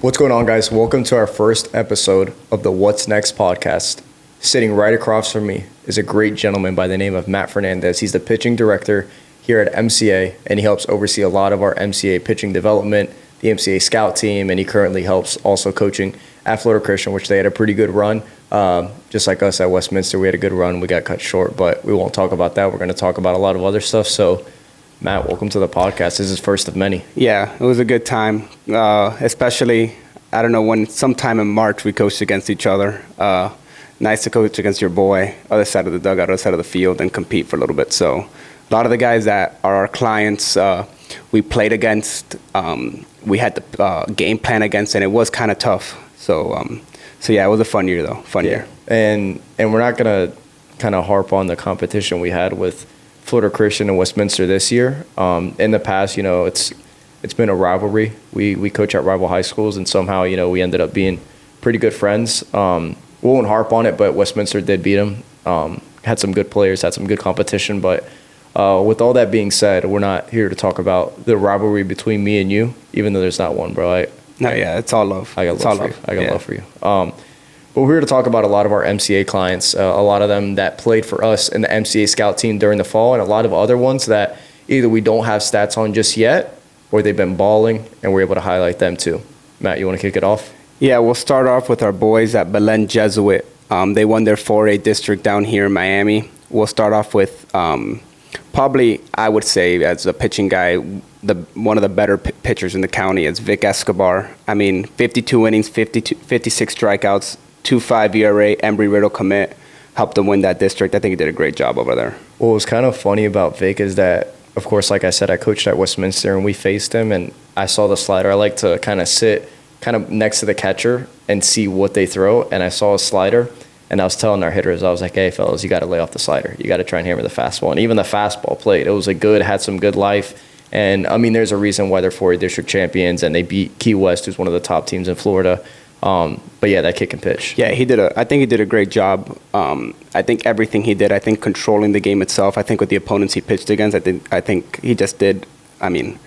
What's going on, guys? Welcome to our first episode of the What's Next podcast. Sitting right across from me is a great gentleman by the name of Matt Fernandez. He's the pitching director here at MCA, and he helps oversee a lot of our MCA pitching development, the MCA scout team, and he currently helps also coaching at Florida Christian, which they had a pretty good run. Just like us at Westminster, we had a good run. We got cut short, but we won't talk about that. We're going to talk about a lot of other stuff. So, Matt, welcome to the podcast. This is first of many. Yeah, it was a good time, especially, I don't know, when sometime in March we coached against each other. Nice to coach against your boy, other side of the dugout, other side of the field, and compete for a little bit. So a lot of the guys that are our clients, we played against, we had the game plan against, and it was kind of tough. So yeah, it was a fun year, though. Fun year. And we're not going to kind of harp on the competition we had with Florida Christian and Westminster this year. In the past, you know, it's been a rivalry. We coach at rival high schools, and somehow, you know, we ended up being pretty good friends. We won't harp on it, but Westminster did beat them. Had some good players, had some good competition. But with all that being said, we're not here to talk about the rivalry between me and you, even though there's not one, bro. It's all love. I got love for you. But we're here to talk about a lot of our MCA clients, a lot of them that played for us in the MCA scout team during the fall, and a lot of other ones that either we don't have stats on just yet, or they've been balling, and we're able to highlight them too. Matt, you want to kick it off? Yeah, we'll start off with our boys at Melendez Jesuit. They won their 4A district down here in Miami. We'll start off with probably, I would say, as a pitching guy, one of the better pitchers in the county is Vic Escobar. I mean, 52 innings, 56 strikeouts, 2.5 ERA, Embry-Riddle commit, helped them win that district. I think he did a great job over there. What was kind of funny about Vic is that, of course, like I said, I coached at Westminster, and we faced him, and I saw the slider. I like to kind of sit next to the catcher and see what they throw, and I saw a slider, and I was telling our hitters, I was like, hey, fellas, you got to lay off the slider. You got to try and hammer the fastball. And even the fastball played. It was had some good life. And, I mean, there's a reason why they're 4A district champions, and they beat Key West, who's one of the top teams in Florida. But, yeah, that kick and pitch. Yeah, I think he did a great job. I think everything he did, I think controlling the game itself, I think with the opponents he pitched against, I think he just did, I mean,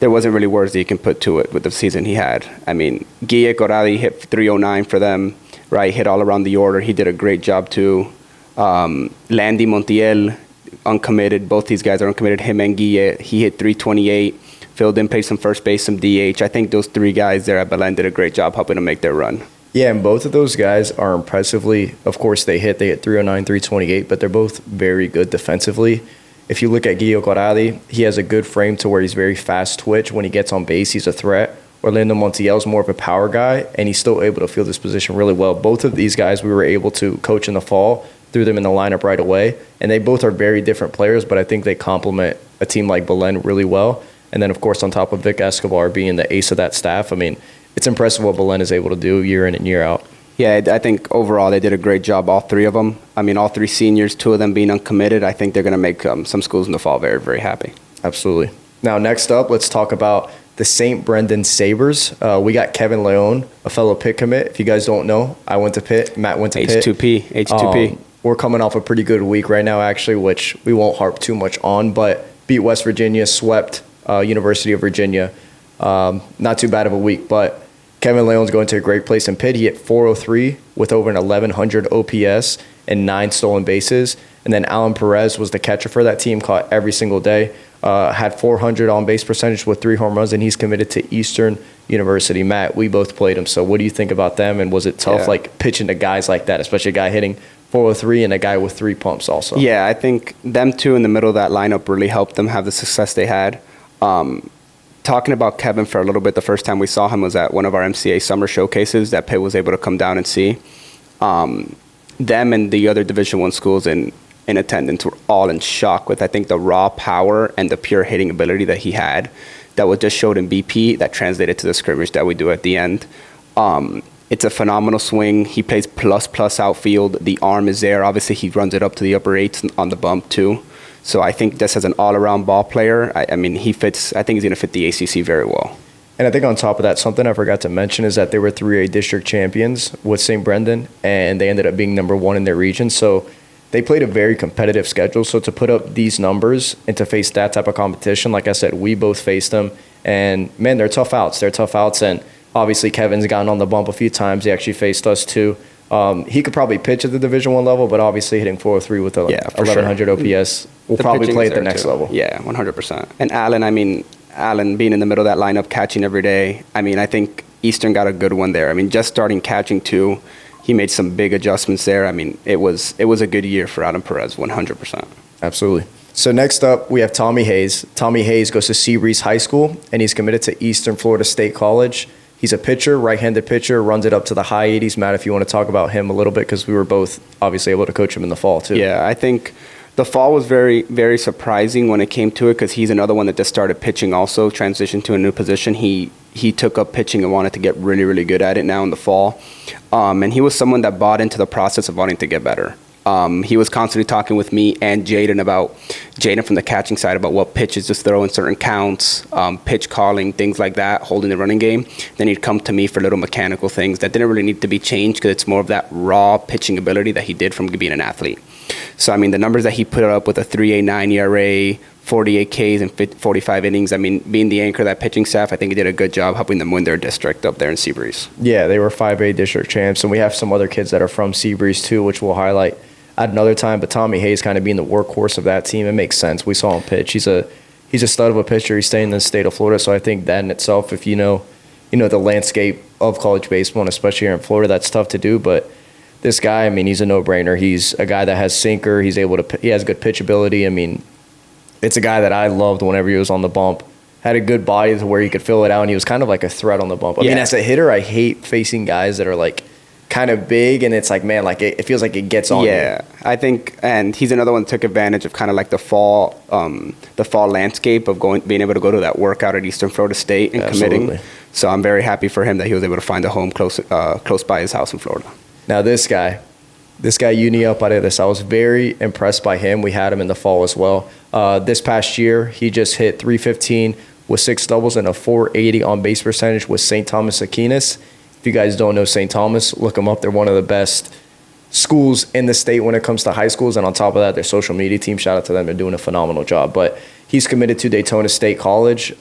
there wasn't really words that you can put to it with the season he had. I mean, Guille Corradi hit 309 for them, right? Hit all around the order. He did a great job, too. Landy Montiel, uncommitted. Both these guys are uncommitted. Him and Guille, he hit 328. Filled in, played some first base, some DH. I think those three guys there at Belen did a great job helping them make their run. Yeah, and both of those guys are impressively, of course, they hit 309, 328, but they're both very good defensively. If you look at Guillo Corradi, he has a good frame to where he's very fast twitch. When he gets on base, he's a threat. Orlando Montiel's more of a power guy, and he's still able to field his position really well. Both of these guys we were able to coach in the fall, threw them in the lineup right away, and they both are very different players, but I think they complement a team like Belen really well. And then, of course, on top of Vic Escobar being the ace of that staff, I mean, it's impressive what Belen is able to do year in and year out. Yeah, I think overall they did a great job, all three of them. I mean, all three seniors, two of them being uncommitted. I think they're going to make some schools in the fall very, very happy. Absolutely. Now, next up, let's talk about the St. Brendan Sabres. We got Kevin Leon, a fellow Pitt commit. If you guys don't know, I went to Pitt. Matt went to Pitt. H2P. We're coming off a pretty good week right now, actually, which we won't harp too much on, but beat West Virginia, swept University of Virginia. Not too bad of a week, but Kevin Leon's going to a great place in Pitt. He hit 403 with over an 1,100 OPS and 9 stolen bases. And then Alan Perez was the catcher for that team, caught every single day. Had 400 on-base percentage with 3 home runs, and he's committed to Eastern University. Matt, we both played him, so what do you think about them? And was it tough, like, pitching to guys like that, especially a guy hitting 403 and a guy with 3 pumps also? Yeah, I think them two in the middle of that lineup really helped them have the success they had. Talking about Kevin for a little bit, the first time we saw him was at one of our MCA summer showcases that Pitt was able to come down and see. Them and the other Division I schools in attendance were all in shock with, I think, the raw power and the pure hitting ability that he had that was just showed in BP that translated to the scrimmage that we do at the end. It's a phenomenal swing. He plays plus outfield. The arm is there. Obviously, he runs it up to the upper eights on the bump, too. So I think just as an all-around ball player, I mean, he fits. I think he's going to fit the ACC very well. And I think on top of that, something I forgot to mention is that they were 3A district champions with St. Brendan, and they ended up being number 1 in their region. So they played a very competitive schedule. So to put up these numbers and to face that type of competition, like I said, we both faced them. And, man, they're tough outs. And Obviously, Kevin's gotten on the bump a few times. He actually faced us too. He could probably pitch at the Division I level, but obviously hitting 403 with a 1100 OPS will probably play at the next level. Yeah, 100%. And Allen being in the middle of that lineup, catching every day. I mean, I think Eastern got a good one there. I mean, just starting catching too, he made some big adjustments there. I mean, it was a good year for Adam Perez, 100%. Absolutely. So next up, we have Tommy Hayes. Tommy Hayes goes to Seabreeze High School, and he's committed to Eastern Florida State College. He's a pitcher, right-handed pitcher, runs it up to the high 80s. Matt, if you want to talk about him a little bit, because we were both obviously able to coach him in the fall too. Yeah, I think the fall was very, very surprising when it came to it, because he's another one that just started pitching also, transitioned to a new position. He took up pitching and wanted to get really, really good at it now in the fall. And he was someone that bought into the process of wanting to get better. He was constantly talking with me and Jaden from the catching side about what pitches to throw in certain counts, pitch calling, things like that, holding the running game. Then he'd come to me for little mechanical things that didn't really need to be changed, because it's more of that raw pitching ability that he did from being an athlete. So, I mean, the numbers that he put up with a 3.89 ERA, 48 Ks and 45 innings, I mean, being the anchor of that pitching staff, I think he did a good job helping them win their district up there in Seabreeze. Yeah, they were 5A district champs, and we have some other kids that are from Seabreeze too, which we'll highlight at another time. But Tommy Hayes kind of being the workhorse of that team, it makes sense. We saw him pitch. He's a stud of a pitcher. He's staying in the state of Florida, so I think that in itself, if you know the landscape of college baseball, and especially here in Florida, that's tough to do. But this guy, I mean, he's a no-brainer. He's a guy that has sinker. He has good pitch ability. I mean, it's a guy that I loved whenever he was on the bump. Had a good body to where he could fill it out, and he was kind of like a threat on the bump. I mean, as a hitter, I hate facing guys that are like kind of big, and it's like, man, like it feels like it gets on you. Yeah, I think, and he's another one that took advantage of kind of like the fall landscape of being able to go to that workout at Eastern Florida State and committing. So I'm very happy for him that he was able to find a home close by his house in Florida. Now this guy Uni Paredes, I was very impressed by him. We had him in the fall as well. This past year, he just hit 315 with 6 doubles and a 480 on base percentage with St. Thomas Aquinas. If you guys don't know St. Thomas, look them up. They're one of the best schools in the state when it comes to high schools. And on top of that, their social media team, shout out to them. They're doing a phenomenal job. But he's committed to Daytona State College.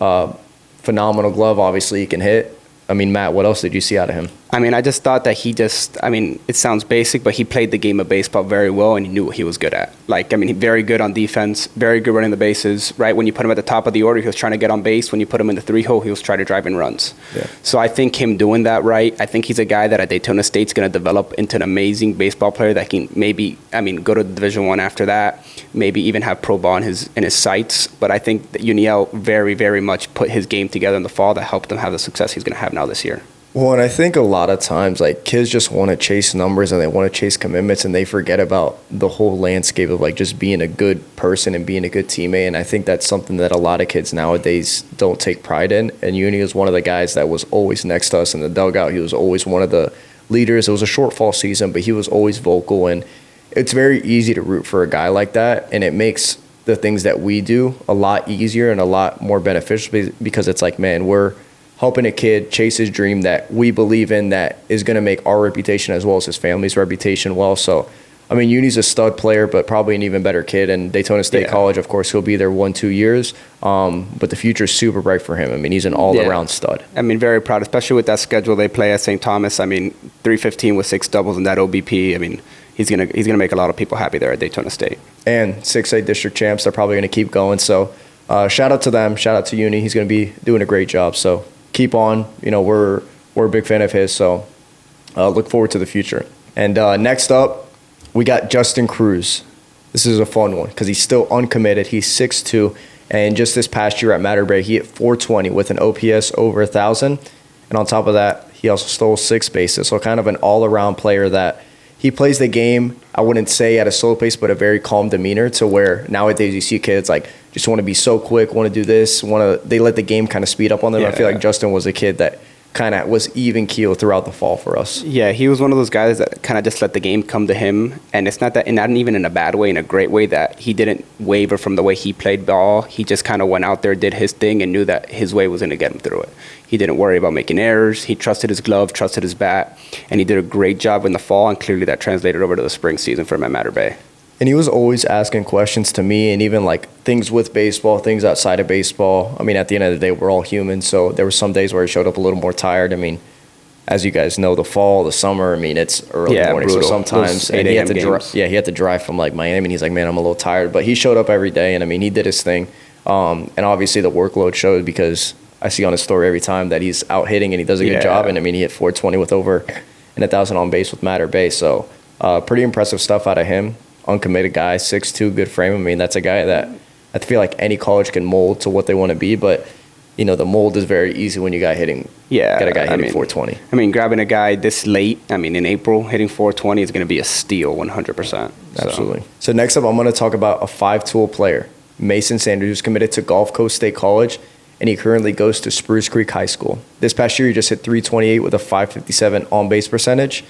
Phenomenal glove. Obviously, he can hit. I mean, Matt, what else did you see out of him? I mean, I just thought that it sounds basic, but he played the game of baseball very well, and he knew what he was good at. Like, I mean, very good on defense, very good running the bases, right? When you put him at the top of the order, he was trying to get on base. When you put him in the 3-hole, he was trying to drive in runs. Yeah. So I think him doing that right, I think he's a guy that at Daytona State's going to develop into an amazing baseball player that can maybe, go to Division I after that, maybe even have pro ball in his sights. But I think that Uniel very, very much put his game together in the fall that helped him have the success he's going to have now this year. Well, and I think a lot of times, like, kids just want to chase numbers and they want to chase commitments, and they forget about the whole landscape of, like, just being a good person and being a good teammate. And I think that's something that a lot of kids nowadays don't take pride in. And Uni is one of the guys that was always next to us in the dugout. He was always one of the leaders. It was a short fall season, but he was always vocal. And it's very easy to root for a guy like that, and it makes the things that we do a lot easier and a lot more beneficial, because it's like, man, we're helping a kid chase his dream that we believe in, that is going to make our reputation as well as his family's reputation well. So, I mean, Uni's a stud player, but probably an even better kid. And Daytona State College, of course, he'll be there 1-2 years. But the future is super bright for him. I mean, he's an all-around stud. I mean, very proud, especially with that schedule they play at St. Thomas. I mean, 315 with 6 doubles and that OBP. I mean, he's gonna make a lot of people happy there at Daytona State. And 6A district champs, they're probably going to keep going. So, shout out to them. Shout out to Uni. He's going to be doing a great job. So, keep on. We're a big fan of his, so look forward to the future. And next up, we got Justin Cruz. This is a fun one because he's still uncommitted. He's 6'2", and just this past year at Mater Bay, he hit 420 with an OPS over 1,000. And on top of that, he also stole 6 bases, so kind of an all-around player that he plays the game, I wouldn't say at a slow pace, but a very calm demeanor, to where nowadays you see kids like just want to be so quick, want to do this, they let the game kind of speed up on them. Yeah. I feel like Justin was a kid that kind of was even keel throughout the fall for us. Yeah, he was one of those guys that kind of just let the game come to him, and it's not even in a bad way, in a great way, that he didn't waver from the way he played ball. He just kind of went out there, did his thing, and knew that his way was going to get him through it. He didn't worry about making errors. He trusted his glove, trusted his bat, and he did a great job in the fall, and clearly that translated over to the spring season for him at Mater Bay. And he was always asking questions to me, and even like things with baseball, things outside of baseball. I mean, at the end of the day, we're all human. So there were some days where he showed up a little more tired. I mean, as you guys know, the fall, the summer, I mean, it's early morning. Brutal. So sometimes, Those and he 8 had to a.m. games. he had to drive from like Miami, and he's like, man, I'm a little tired. But he showed up every day, and I mean, he did his thing. And obviously the workload showed, because I see on his story every time that he's out hitting and he does a good job. And I mean, he hit 420 with over 1,000 on base with matter base. So pretty impressive stuff out of him. Uncommitted guy, 6'2", good frame. I mean, that's a guy that I feel like any college can mold to what they want to be, but you know, the mold is very easy when you got a guy hitting 420. I mean, grabbing a guy this late, I mean, in April, hitting 420 is going to be a steal, 100%. Absolutely. So next up, I'm going to talk about a 5-tool player, Mason Sanders, who's committed to Gulf Coast State College, and he currently goes to Spruce Creek High School. This past year, he just hit 328 with a 557 on-base percentage.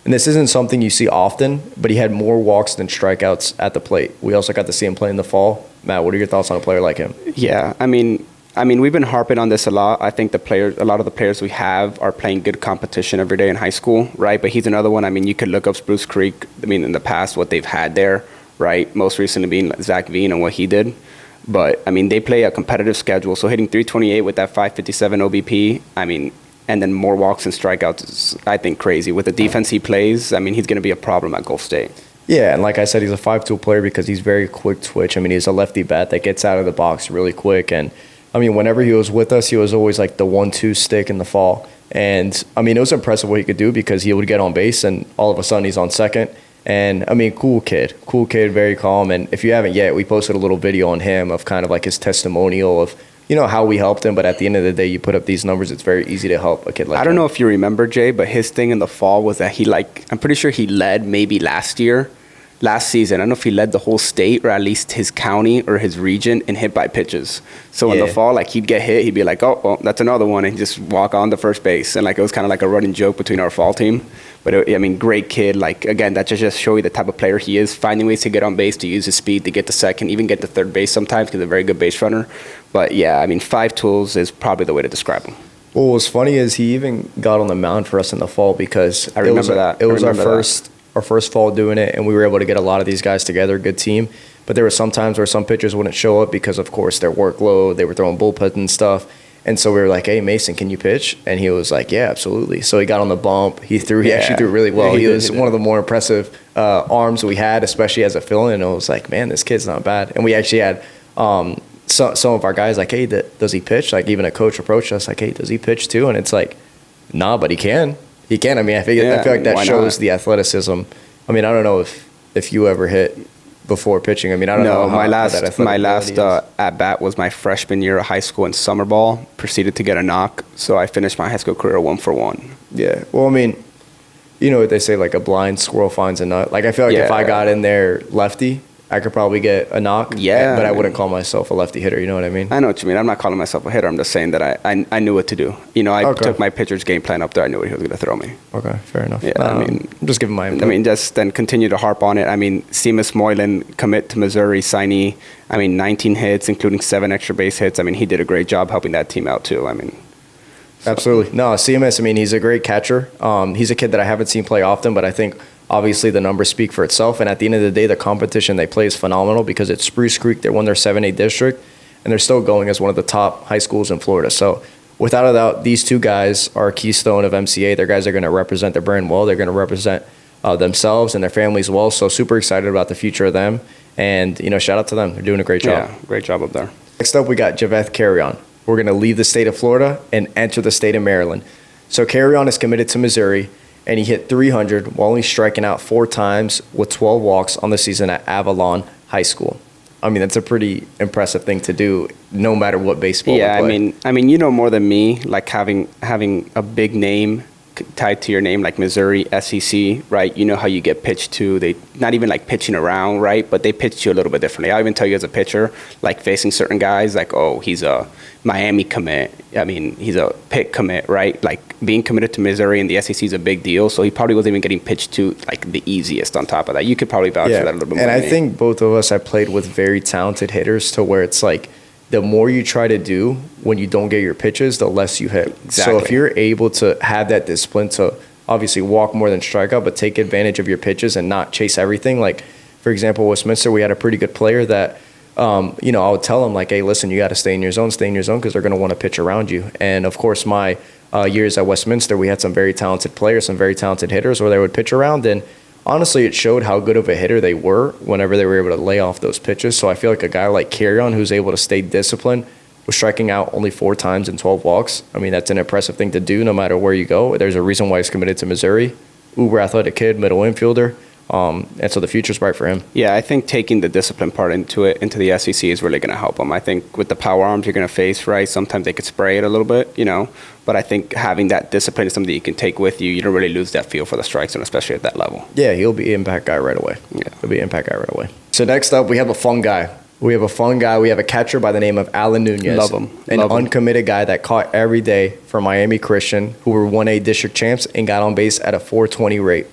And this isn't something you see often, but he had more walks than strikeouts at the plate. We also got to see him play in the fall. Matt, what are your thoughts on a player like him? Yeah, I mean, we've been harping on this a lot. I think a lot of the players we have are playing good competition every day in high school, right? But he's another one. I mean, you could look up Spruce Creek. I mean, in the past, what they've had there, right? Most recently being Zach Veen and what he did. But, I mean, they play a competitive schedule. So hitting 328 with that 557 OBP, I mean, and then more walks and strikeouts is, I think, crazy. With the defense he plays, I mean, he's going to be a problem at Gulf State. Yeah, and like I said, he's a 5-tool player because he's very quick twitch. I mean, he's a lefty bat that gets out of the box really quick. And, I mean, whenever he was with us, he was always like the 1-2 stick in the fall. And, I mean, it was impressive what he could do because he would get on base and all of a sudden he's on second. And, I mean, cool kid, very calm. And if you haven't yet, we posted a little video on him of kind of like his testimonial of, you know, how we helped him. But at the end of the day, you put up these numbers, it's very easy to help a kid like that. I don't know if you remember, Jay, but his thing in the fall was that I'm pretty sure he led maybe last season. I don't know if he led the whole state or at least his county or his region in hit by pitches. So in the fall, like he'd get hit, he'd be like, oh, well, that's another one, and he'd just walk on to first base. And like it was kind of like a running joke between our fall team. But I mean, great kid. Like again, that just show you the type of player he is, finding ways to get on base, to use his speed to get to second, even get to third base sometimes because he's a very good base runner. But yeah, I mean, 5 tools is probably the way to describe him. Well, what's funny is he even got on the mound for us in the fall because I remember that. It was our first fall doing it, and we were able to get a lot of these guys together, good team. But there were some times where some pitchers wouldn't show up because, of course, their workload, they were throwing bullpens and stuff. And so we were like, hey, Mason, can you pitch? And he was like, yeah, absolutely. So he got on the bump. He actually threw really well. He was one of the more impressive arms we had, especially as a fill-in. And I was like, man, this kid's not bad. And we actually had some of our guys like, hey, does he pitch? Like even a coach approached us like, hey, does he pitch too? And it's like, nah, but he can. He can. I mean, I feel like that shows the athleticism. I mean, I don't know if you ever hit before pitching. I mean, I don't know. My last at bat was my freshman year of high school in summer ball. Proceeded to get a knock, so I finished my high school career 1-for-1. Yeah. Well, I mean, you know what they say, like a blind squirrel finds a nut. Like I feel like if I got in there lefty, I could probably get a knock. Yeah. But I wouldn't call myself a lefty hitter. You know what I mean? I know what you mean. I'm not calling myself a hitter. I'm just saying that I knew what to do. You know, I took my pitcher's game plan up there. I knew what he was going to throw me. Okay, fair enough. Yeah, I mean, I'm just giving my input. I mean, just then continue to harp on it. I mean, Seamus Moylan, commit to Missouri, signee. I mean, 19 hits, including 7 extra base hits. I mean, he did a great job helping that team out too. I mean, absolutely. No, CMS, I mean, he's a great catcher. He's a kid that I haven't seen play often, but I think obviously the numbers speak for itself. And at the end of the day, the competition they play is phenomenal because it's Spruce Creek. They won their 7A district, and they're still going as one of the top high schools in Florida. So without a doubt, these two guys are a keystone of MCA. Their guys are going to represent their brand well. They're going to represent themselves and their families well. So super excited about the future of them. And, you know, shout out to them. They're doing a great job. Yeah, great job up there. Next up, we got Javeth Carrion. We're going to leave the state of Florida and enter the state of Maryland. So Carrion is committed to Missouri, and he hit 300 while only striking out 4 times with 12 walks on the season at Avalon High School. I mean, that's a pretty impressive thing to do, no matter what baseball we play. I mean, you know more than me, like having a big name tied to your name, like Missouri, SEC, right? You know how you get pitched to. They not even like pitching around, right? But they pitch you a little bit differently. I'll even tell you as a pitcher, like facing certain guys, like, oh, he's a Miami commit. I mean, he's a Pitt commit, right? Like being committed to Missouri and the SEC is a big deal. So he probably wasn't even getting pitched to like the easiest on top of that. You could probably vouch for that a little bit more. And I think both of us have played with very talented hitters to where it's like the more you try to do when you don't get your pitches, the less you hit. Exactly. So if you're able to have that discipline to obviously walk more than strike out, but take advantage of your pitches and not chase everything, like For example, Westminster, we had a pretty good player that, I would tell him like, hey, listen, you got to stay in your zone because they're going to want to pitch around you. And of course, my years at Westminster, we had some very talented players, some very talented hitters where they would pitch around. And honestly, it showed how good of a hitter they were whenever they were able to lay off those pitches. So I feel like a guy like Carrion, who's able to stay disciplined, was striking out only 4 times in 12 walks. I mean, that's an impressive thing to do no matter where you go. There's a reason why he's committed to Missouri. Uber athletic kid, middle infielder. And so the future's bright for him. Yeah, I think taking the discipline part into the SEC is really going to help him. I think with the power arms you're going to face, right, sometimes they could spray it a little bit, but I think having that discipline is something you can take with you. You don't really lose that feel for the strike zone, especially at that level. Yeah, he'll be an impact guy right away. So next up, we have a fun guy. We have a catcher by the name of Alan Nunez. Love him. An uncommitted guy that caught every day for Miami Christian, who were 1A district champs and got on base at a 420 rate.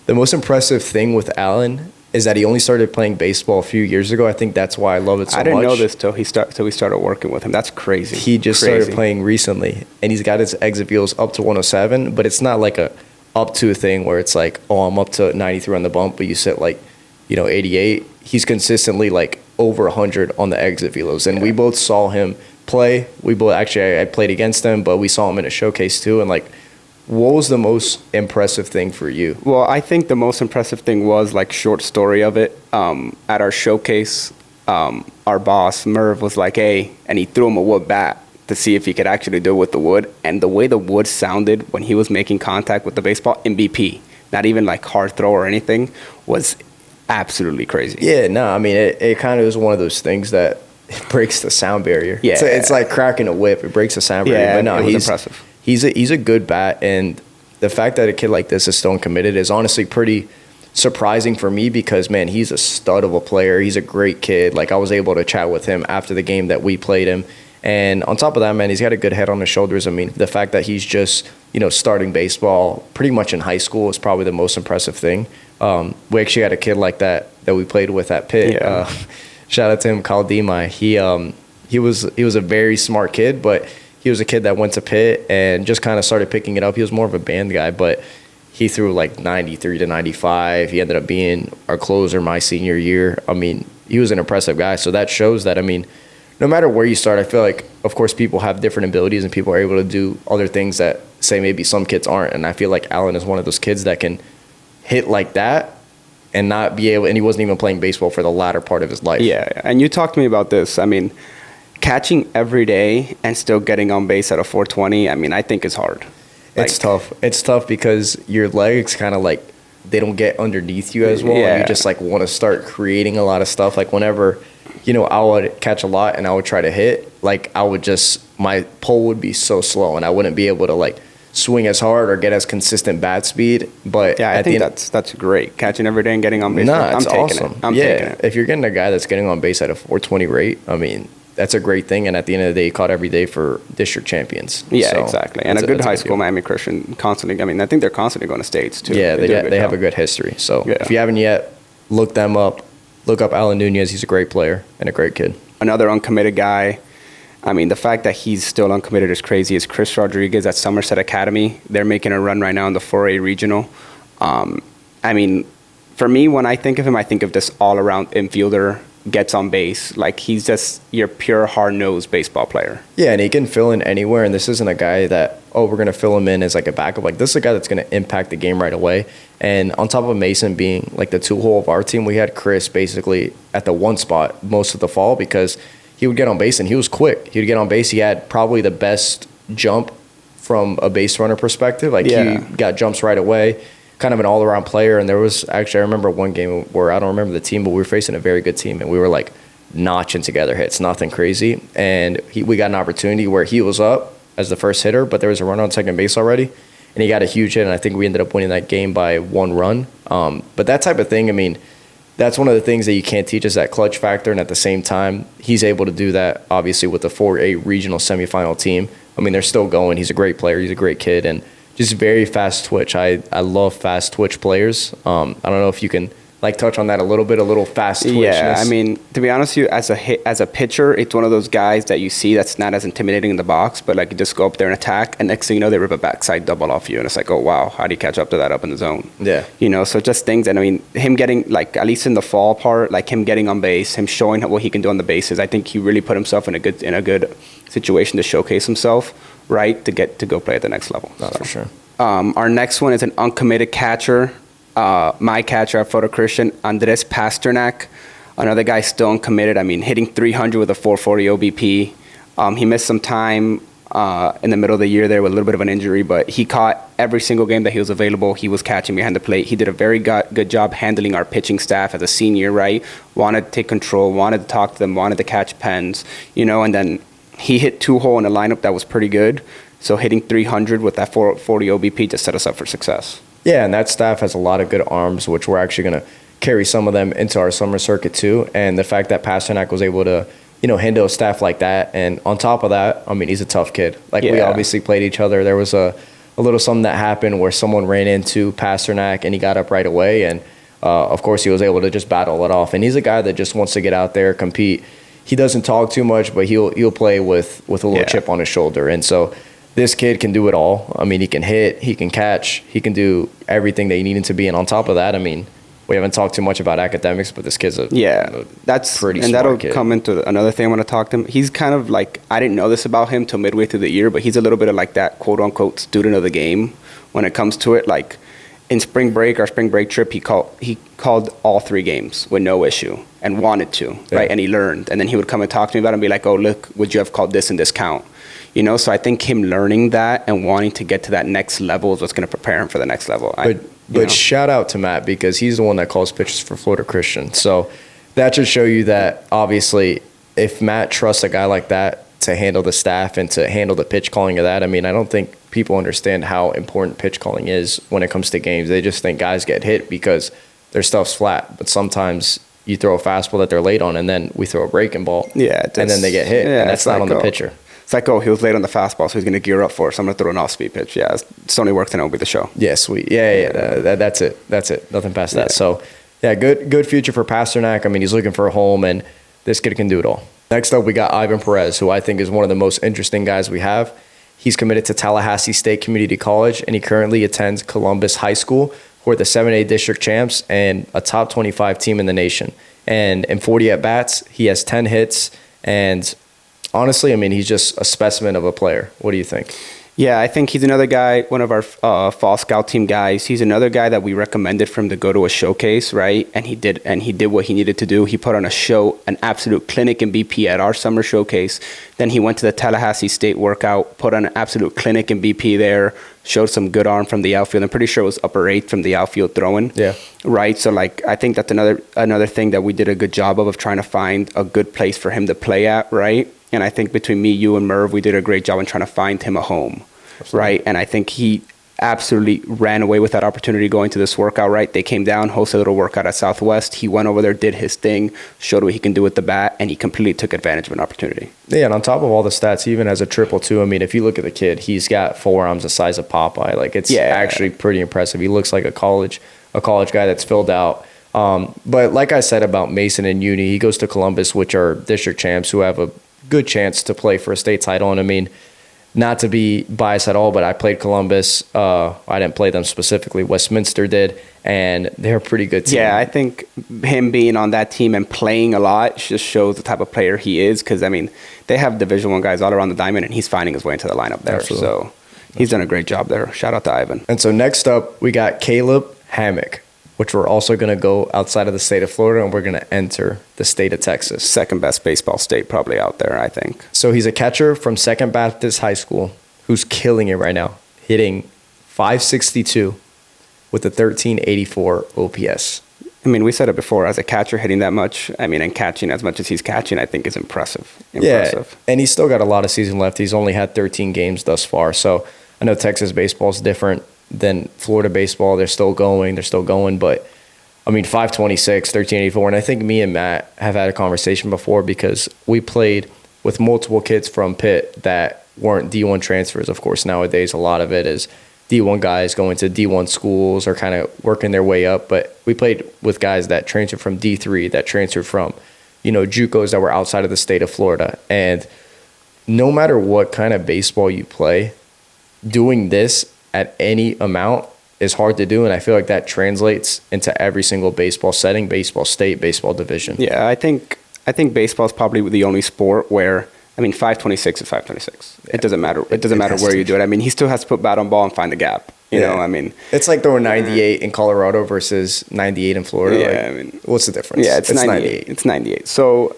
The most impressive thing with Alan is that he only started playing baseball a few years ago. I think that's why I love it so much. I didn't know this till we started working with him. That's crazy. He just started playing recently, and he's got his exit velo up to 107, but it's not like a up to thing where it's like, oh, I'm up to 93 on the bump, but you sit 88. He's consistently over 100 on the exit velos, and we both saw him play. I played against him, but we saw him in a showcase too, and what was the most impressive thing for you? Well, I think the most impressive thing was short story of it. At our showcase, our boss, Merv, was like, hey, and he threw him a wood bat to see if he could actually do it with the wood. And the way the wood sounded when he was making contact with the baseball, MVP, not even hard throw or anything, was absolutely crazy. Yeah, no, I mean, it kind of is one of those things that it breaks the sound barrier. Yeah. It's like cracking a whip. It breaks the sound barrier. Yeah, but no, it was impressive. He's a good bat, and the fact that a kid like this is still uncommitted is honestly pretty surprising for me because, man, he's a stud of a player. He's a great kid. I was able to chat with him after the game that we played him. And on top of that, man, he's got a good head on his shoulders. I mean, the fact that he's just, starting baseball pretty much in high school is probably the most impressive thing. We actually had a kid like that we played with at Pitt. Yeah. Shout out to him, Kaldima. He was a very smart kid, but he was a kid that went to Pitt and just kind of started picking it up. He was more of a band guy, but he threw 93 to 95. He ended up being our closer my senior year. I mean, he was an impressive guy. So that shows that, I mean, no matter where you start, I feel like, of course, people have different abilities and people are able to do other things that, say, maybe some kids aren't. And I feel like Alan is one of those kids that can hit like that and not be able, and he wasn't even playing baseball for the latter part of his life. Yeah, and you talked to me about this. I mean, catching every day and still getting on base at a 420, I mean, I think is hard. It's tough. It's tough because your legs kind of they don't get underneath you as well. Yeah. And you just want to start creating a lot of stuff. Whenever, I would catch a lot and I would try to hit, my pull would be so slow and I wouldn't be able to swing as hard or get as consistent bat speed. But yeah, I think that's great. Catching every day and getting on base. It's awesome. I'm taking it. If you're getting a guy that's getting on base at a 420 rate, I mean, that's a great thing. And at the end of the day, he caught every day for district champions. Yeah, so exactly. And a good high school, Miami Christian, constantly. I mean, I think they're constantly going to states too. Yeah, they have a good history. So yeah. If you haven't yet, look them up. Look up Alan Nunez. He's a great player and a great kid. Another uncommitted guy. I mean, the fact that he's still uncommitted is crazy. Is Chris Rodriguez at Somerset Academy. They're making a run right now in the 4A regional. I mean, for me, when I think of him, I think of this all-around infielder, gets on base. He's just your pure hard-nosed baseball player. Yeah, and he can fill in anywhere. And this isn't a guy that, we're going to fill him in as a backup. This is a guy that's going to impact the game right away. And on top of Mason being the two-hole of our team, we had Chris basically at the one spot most of the fall because he would get on base and he was quick. He would get on base. He had probably the best jump from a base runner perspective. He got jumps right away. Kind of an all-around player. And there was actually, I remember one game where I don't remember the team, but we were facing a very good team and we were notching together hits, nothing crazy. And we got an opportunity where he was up as the first hitter, but there was a runner on second base already. And he got a huge hit, and I think we ended up winning that game by 1 run. But that type of thing, I mean, that's one of the things that you can't teach is that clutch factor. And at the same time, he's able to do that, obviously, with the 4A regional semifinal team. I mean, they're still going. He's a great player. He's a great kid. And just very fast twitch. I love fast twitch players. I don't know if you can like touch on that a little bit, a little fast twitchness? Yeah, I mean, to be honest with you, as a pitcher, it's one of those guys that you see that's not as intimidating in the box, but like you just go up there and attack, and next thing you know, they rip a backside double off you, and it's like, oh wow, how do you catch up to that up in the zone? Yeah. You know, so just things, and I mean, him getting, like, at least in the fall part, like him getting on base, him showing what he can do on the bases, I think he really put himself in a good situation to showcase himself, right, to get to go play at the next level. No, for sure. Our next one is an uncommitted catcher. My catcher at Florida Christian, Andres Pasternak, another guy still uncommitted. I mean, hitting 300 with a 440 OBP. He missed some time in the middle of the year there with a little bit of an injury, but he caught every single game that he was available. He was catching behind the plate. He did a very good job handling our pitching staff as a senior, right? Wanted to take control, wanted to talk to them, wanted to catch pens, you know, and then he hit 2-hole in a lineup that was pretty good. So hitting 300 with that 440 OBP just set us up for success. Yeah, and that staff has a lot of good arms, which we're actually going to carry some of them into our summer circuit too. And the fact that Pasternak was able to, you know, handle a staff like that, and on top of that, I mean, he's a tough kid. Like, we obviously played each other. There was a little something that happened where someone ran into Pasternak and he got up right away, and of course he was able to just battle it off. And he's a guy that just wants to get out there, compete. He doesn't talk too much, but he'll play with a little chip on his shoulder. And so this kid can do it all. I mean, he can hit, he can catch, he can do everything that you need him to be. And on top of that, I mean, we haven't talked too much about academics, but this kid's that's pretty smart and that'll kid. come into another thing I want to talk to him. He's kind of like, I didn't know this about him till midway through the year, but he's a little bit of like that quote unquote student of the game when it comes to it. Like in our spring break trip, he called all 3 games with no issue and wanted to, right? And he learned, and then he would come and talk to me about it and be like, oh, look, would you have called this in this count? You know, so I think him learning that and wanting to get to that next level is what's going to prepare him for the next level. But shout out to Matt, because he's the one that calls pitches for Florida Christian. So that should show you that, obviously, if Matt trusts a guy like that to handle the staff and to handle the pitch calling of that, I mean, I don't think people understand how important pitch calling is when it comes to games. They just think guys get hit because their stuff's flat. But sometimes you throw a fastball that they're late on, and then we throw a breaking ball, and then they get hit, and that's not on the pitcher. It's like, oh, he was late on the fastball, so he's going to gear up for it, so I'm going to throw an off-speed pitch. Yeah, Sony worked and it'll be the show. Yeah, sweet. That's it. Nothing past that. So, yeah, good future for Pasternak. I mean, he's looking for a home, and this kid can do it all. Next up, we got Ivan Perez, who I think is one of the most interesting guys we have. He's committed to Tallahassee State Community College, and he currently attends Columbus High School, who are the 7A district champs and a top 25 team in the nation. And in 40 at-bats, he has 10 hits, and honestly, I mean, he's just a specimen of a player. What do you think? Yeah, I think he's another guy, one of our fall scout team guys. He's another guy that we recommended for him to go to a showcase, right? And he did what he needed to do. He put on a show, an absolute clinic in BP at our summer showcase. Then he went to the Tallahassee State workout, put on an absolute clinic in BP there, showed some good arm from the outfield. I'm pretty sure it was upper 8th from the outfield throwing. Yeah. Right? So, like, I think that's another thing that we did a good job of trying to find a good place for him to play at, right? And I think between me, you, and Merv, we did a great job in trying to find him a home, right? And I think he absolutely ran away with that opportunity going to this workout, right? They came down, hosted a little workout at Southwest. He went over there, did his thing, showed what he can do with the bat, and he completely took advantage of an opportunity. Yeah, and on top of all the stats, even as a triple too, I mean, if you look at the kid, he's got forearms the size of Popeye. Like, it's actually pretty impressive. He looks like a college guy that's filled out. But like I said about Mason and Uni, he goes to Columbus, which are district champs who have a good chance to play for a state title. And I mean, not to be biased at all, but I played Columbus. I didn't play them specifically. Westminster did, and they're a pretty good team. Yeah, I think him being on that team and playing a lot just shows the type of player he is, because, I mean, they have Division I guys all around the diamond, and he's finding his way into the lineup there. Absolutely. So he's done a great job there. Shout out to Ivan. And so next up, we got Caleb Hammock, which we're also going to go outside of the state of Florida, and we're going to enter the state of Texas. Second best baseball state probably out there, I think. So he's a catcher from Second Baptist High School who's killing it right now, hitting .562 with a 1384 OPS. I mean, we said it before, as a catcher hitting that much, I mean, and catching as much as he's catching, I think is impressive. Yeah, and he's still got a lot of season left. He's only had 13 games thus far. So I know Texas baseball is different than Florida baseball. They're still going, but I mean, 526, 1384. And I think me and Matt have had a conversation before, because we played with multiple kids from Pitt that weren't D1 transfers. Of course, nowadays a lot of it is D1 guys going to D1 schools or kind of working their way up. But we played with guys that transferred from D3, that transferred from, JUCOs that were outside of the state of Florida. And no matter what kind of baseball you play, doing this at any amount is hard to do. And I feel like that translates into every single baseball setting, baseball state, baseball division. Yeah, I think baseball is probably the only sport where, 526 is 526. Yeah. It doesn't matter. It doesn't matter where you do it. He still has to put bat on ball and find the gap. You know. It's like throwing 98 in Colorado versus 98 in Florida. Yeah, what's the difference? Yeah, it's 98. It's 98. So,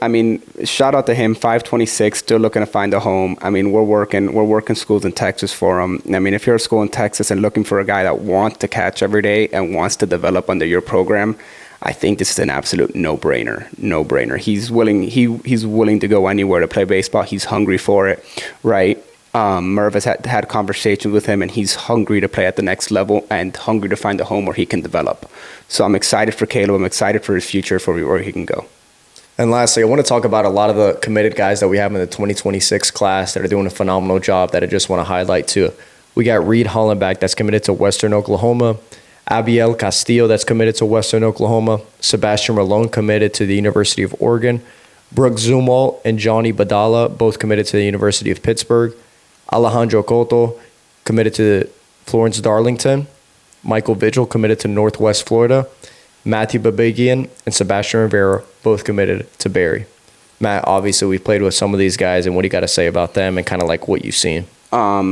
shout out to him. 526, still looking to find a home. We're working schools in Texas for him. If you're a school in Texas and looking for a guy that wants to catch every day and wants to develop under your program, I think this is an absolute no-brainer. He's willing to go anywhere to play baseball. He's hungry for it, right? Merv has had conversations with him, and he's hungry to play at the next level and hungry to find a home where he can develop. So I'm excited for Caleb. I'm excited for his future, for where he can go. And lastly, I want to talk about a lot of the committed guys that we have in the 2026 class that are doing a phenomenal job that I just want to highlight too. We got Reed Hollenbach that's committed to Western Oklahoma. Abiel Castillo that's committed to Western Oklahoma. Sebastian Malone committed to the University of Oregon. Brooke Zumwalt and Johnny Badala both committed to the University of Pittsburgh. Alejandro Cotto committed to Florence Darlington. Michael Vigil committed to Northwest Florida. Matthew Babigian and Sebastian Rivera both committed to Barry. Matt, obviously we've played with some of these guys, and what do you got to say about them and kind of like what you've seen?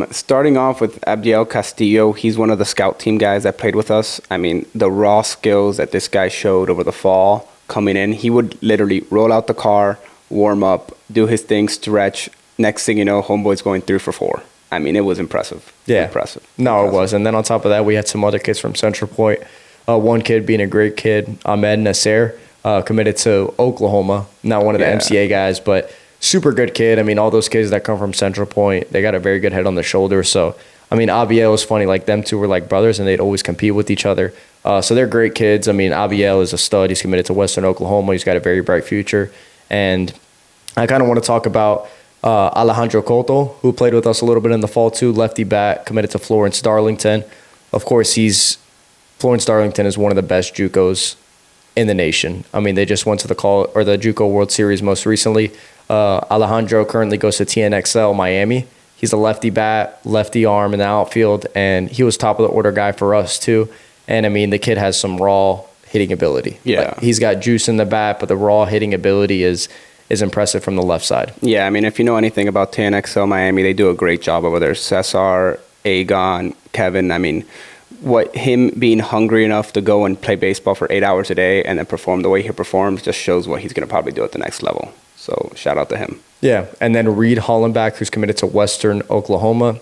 Starting off with Abdiel Castillo, he's one of the scout team guys that played with us. The raw skills that this guy showed over the fall coming in, he would literally roll out the car, warm up, do his thing, stretch. Next thing you know, homeboy's going 3 for 4. It was impressive. Yeah. Impressive. No, it was. And then on top of that, we had some other kids from Central Point. One kid being a great kid, Ahmed Nasser, committed to Oklahoma. Not one of the MCA guys, but super good kid. All those kids that come from Central Point, they got a very good head on their shoulders. So, Abiel was funny. Like, them two were like brothers, and they'd always compete with each other. So they're great kids. Abiel is a stud. He's committed to Western Oklahoma. He's got a very bright future. And I kind of want to talk about Alejandro Cotto, who played with us a little bit in the fall too, lefty bat, committed to Florence Darlington. Of course, Florence Darlington is one of the best JUCOs in the nation. They just went to the JUCO World Series most recently. Alejandro currently goes to TNXL Miami. He's a lefty bat, lefty arm in the outfield, and he was top of the order guy for us too. And the kid has some raw hitting ability. Yeah, he's got juice in the bat, but the raw hitting ability is impressive from the left side. Yeah, if you know anything about TNXL Miami, they do a great job over there. Cesar, Agon, Kevin. What him being hungry enough to go and play baseball for 8 hours a day and then perform the way he performs just shows what he's going to probably do at the next level. So shout out to him. Yeah, and then Reed Hollenbach, who's committed to Western Oklahoma.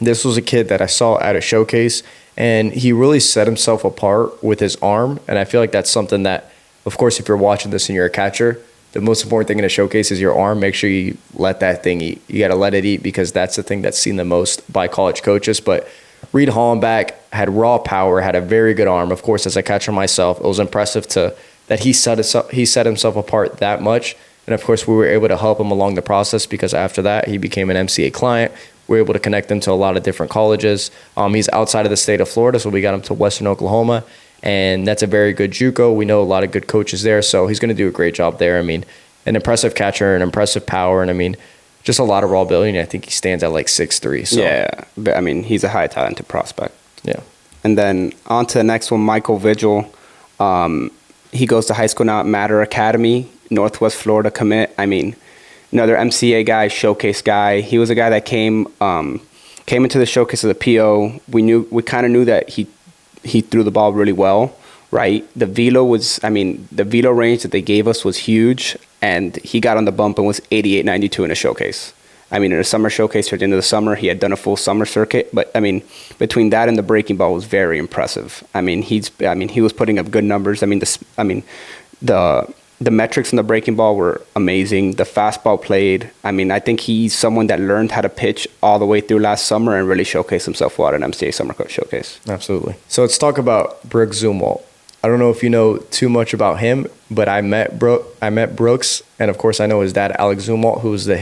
This was a kid that I saw at a showcase, and he really set himself apart with his arm. And I feel like that's something that, of course, if you're watching this and you're a catcher, the most important thing in a showcase is your arm. Make sure you let that thing eat. You got to let it eat because that's the thing that's seen the most by college coaches. But Reed Hollenbach had raw power, had a very good arm. Of course, as a catcher myself, it was impressive that he set himself apart that much. And of course, we were able to help him along the process because after that, he became an MCA client. We were able to connect him to a lot of different colleges. He's outside of the state of Florida, so we got him to Western Oklahoma. And that's a very good JUCO. We know a lot of good coaches there, so he's going to do a great job there. An impressive catcher, an impressive power, and just a lot of raw ability. And I think he stands at like 6'3". So. Yeah, but he's a high talented prospect. Yeah. And then on to the next one, Michael Vigil. He goes to high school now at Matter Academy, Northwest Florida commit. Another MCA guy, showcase guy. He was a guy that came into the showcase as a PO. We kind of knew that he threw the ball really well, right? The velo range that they gave us was huge, and he got on the bump and was 88-92 in a showcase. In a summer showcase at the end of the summer, he had done a full summer circuit, but between that and the breaking ball was very impressive. He was putting up good numbers. The metrics on the breaking ball were amazing. The fastball played. I think he's someone that learned how to pitch all the way through last summer and really showcased himself well at an MCA Summer Coach Showcase. Absolutely. So let's talk about Brooke Zumwalt. I don't know if you know too much about him, but I met Brooks, and of course I know his dad, Alex Zumwalt, who was the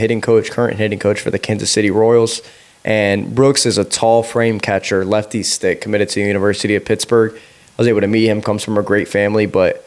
current hitting coach for the Kansas City Royals. And Brooks is a tall frame catcher, lefty stick, committed to the University of Pittsburgh. I was able to meet him, comes from a great family, but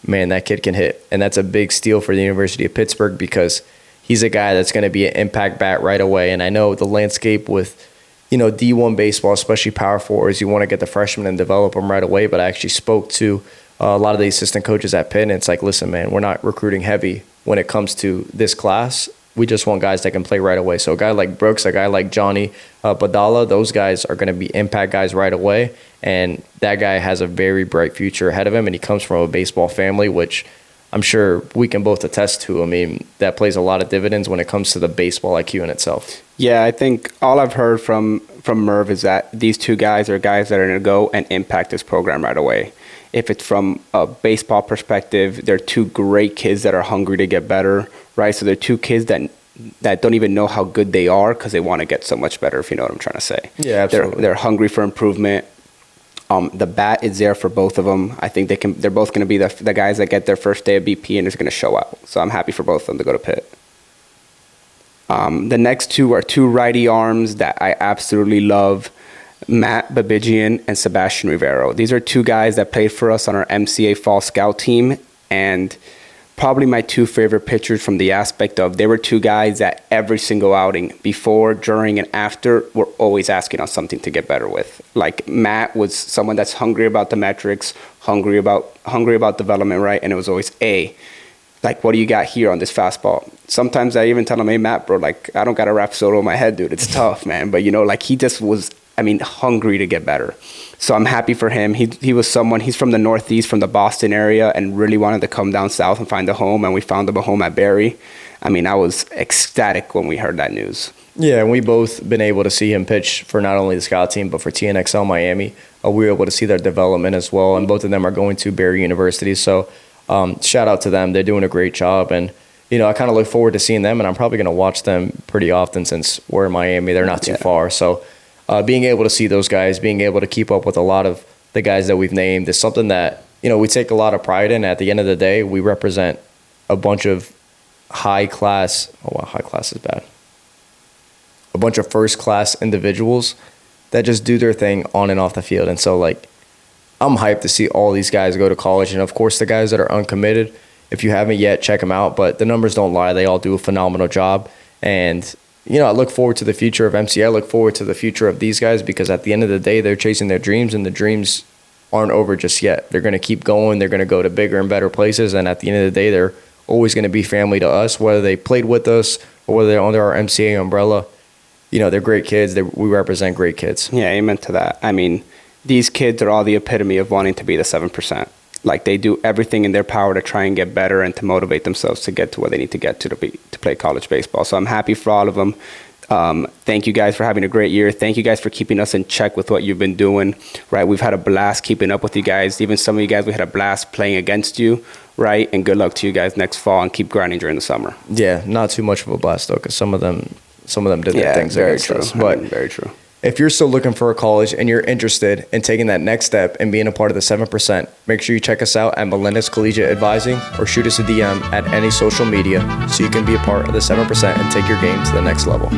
man, that kid can hit. And that's a big steal for the University of Pittsburgh because he's a guy that's going to be an impact bat right away. And I know the landscape with, D1 baseball, especially power forwards, you want to get the freshmen and develop them right away. But I actually spoke to a lot of the assistant coaches at Pitt, and it's like, listen, man, we're not recruiting heavy when it comes to this class. We just want guys that can play right away. So a guy like Brooks, a guy like Johnny Badala, those guys are going to be impact guys right away. And that guy has a very bright future ahead of him, and he comes from a baseball family, which I'm sure we can both attest to. I mean, that plays a lot of dividends when it comes to the baseball IQ in itself. Yeah, I think all I've heard from Merv is that these two guys are guys that are going to go and impact this program right away. If it's from a baseball perspective, they're two great kids that are hungry to get better, right? So they're two kids that don't even know how good they are because they want to get so much better, if you know what I'm trying to say. Yeah, absolutely. They're hungry for improvement. The bat is there for both of them. I think they're both going to be the guys that get their first day of BP and is going to show out. So I'm happy for both of them to go to Pitt. The next two are two righty arms that I absolutely love, Matt Babigian and Sebastian Rivero. These are two guys that played for us on our MCA Fall Scout team, and probably my two favorite pitchers from the aspect of they were two guys that every single outing, before, during, and after, were always asking us something to get better with. Like Matt was someone that's hungry about the metrics, hungry about development, right? And it was always, like, what do you got here on this fastball? Sometimes I even tell him, hey, Matt, bro, like, I don't got a rap solo in my head, dude. It's tough, man. But, like, he just was, hungry to get better. So I'm happy for him. He was someone, he's from the Northeast, from the Boston area, and really wanted to come down south and find a home, and we found him a home at Barry. I was ecstatic when we heard that news. Yeah, and we both been able to see him pitch for not only the scout team, but for TNXL Miami. We were able to see their development as well, and both of them are going to Barry University. So shout out to them. They're doing a great job, and I kind of look forward to seeing them, and I'm probably going to watch them pretty often since we're in Miami. They're not too far. So being able to see those guys, being able to keep up with a lot of the guys that we've named is something that, we take a lot of pride in. At the end of the day, we represent a bunch of high class is bad. A bunch of first class individuals that just do their thing on and off the field. And so, I'm hyped to see all these guys go to college. And, of course, the guys that are uncommitted, if you haven't yet, check them out. But the numbers don't lie. They all do a phenomenal job. And, I look forward to the future of MCA. I look forward to the future of these guys because at the end of the day, they're chasing their dreams, and the dreams aren't over just yet. They're going to keep going. They're going to go to bigger and better places. And at the end of the day, they're always going to be family to us, whether they played with us or whether they're under our MCA umbrella. They're great kids. We represent great kids. Yeah, amen to that. These kids are all the epitome of wanting to be the 7%. Like, they do everything in their power to try and get better and to motivate themselves to get to where they need to get to play college baseball. So I'm happy for all of them. Thank you guys for having a great year. Thank you guys for keeping us in check with what you've been doing, right? We've had a blast keeping up with you guys. Even some of you guys, we had a blast playing against you, right? And good luck to you guys next fall, and keep grinding during the summer. Yeah, not too much of a blast, though, because some of them did their things against us. But very true. If you're still looking for a college and you're interested in taking that next step and being a part of the 7%, make sure you check us out at Melendez Collegiate Advising or shoot us a DM at any social media so you can be a part of the 7% and take your game to the next level.